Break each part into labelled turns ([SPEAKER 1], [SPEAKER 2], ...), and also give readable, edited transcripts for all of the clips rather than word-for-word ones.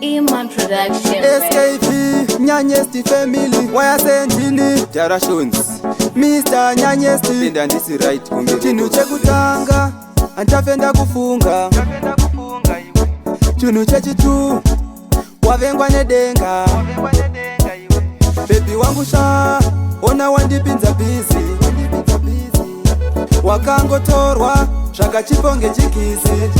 [SPEAKER 1] Iman Production.
[SPEAKER 2] SKP, Nyanyesti family, waya sendini, Jarashons, Mr. Nyanyesti, penda ndisi right kumbe. Chinu chekutanga, antafenda kufunga. Chinu chechitu, wavengwa nedenga. Baby wangu sha, ona wandipinza busy. Wakangotorwa, shaka chiponge chikizi.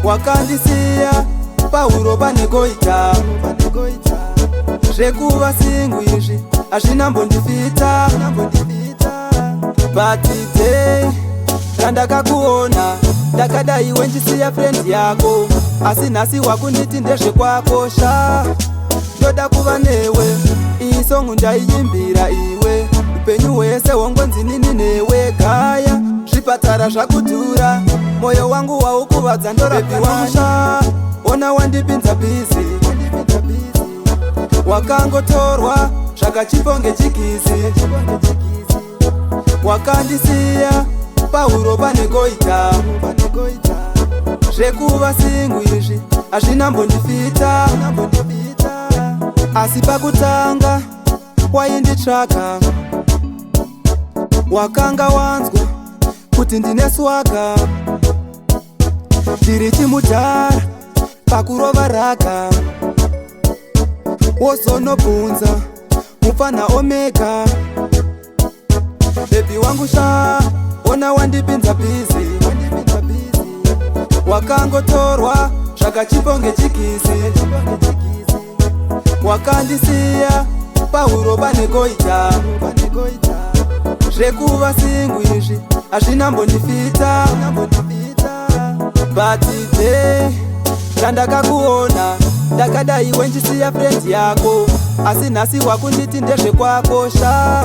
[SPEAKER 2] Wakandisiya, pauro panegoita. Zvekuva singwizvi, hazvina mbondifita. But today, randakakuona, ndakadai wenjisiya friend yako. Asi nhasi wakunditi ndezvekwako sha. Ndoda kuva newe, iyi songu ndaiyimbira iwe. Upenyu hwese hongonzi nini newe gaya. Zvipatara zvakudhura, moyo wangu waukuvadza ndorabvi wangu sha. Ona wandipinza busy. Wakangotorwa, zvakachiponge chikizi. Wakandisiya, pauro panegoita. Zvekuva singwizvi, hazvina mbondifita. Asi pakutanga, wainditsvaka. Wakanga wanzwa, kuti ndine swaga. Ndiri chimudhara, pakurova raka. Wozonobvunza, mufana omega. Baby wangu sha, ona wandipinza busy. Wakangotorwa, zvakachiponge chikizi. Wakandisiya, pauro panegoita. Zvekuva singwizvi, hazvina mbondifita. But today, randakakuona, ndakadai wenjisiya friend yako. Asi nhasi wakunditi ndezvekwako sha.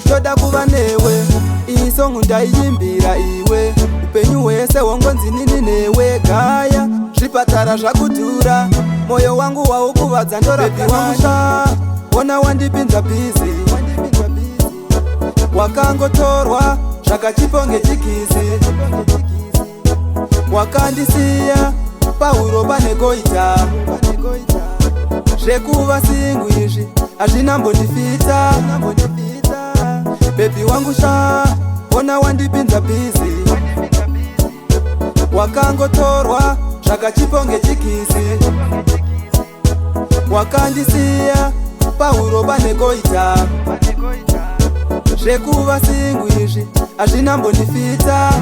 [SPEAKER 2] Ndoda kuva newe, iyi songu ndaiyimbira iwe. Upenyu hwese hongonzi nini newe gaya. Zvipatara zvakudhura, moyo wangu waukuvadza ndorabvi wangu sha. Ona wandipinza busy. Wakangotorwa, zvakachiponge chikizi. Wakandisiya, pauro panegoita. Zvekuva singwizvi, hazvina mbondifita. Baby wangu sha, ona wandipinza busy. Wakangotorwa, zvakachiponge chikizi. Wakandisiya, pauro panegoita. Zvekuva singwizvi, hazvina mbondifita.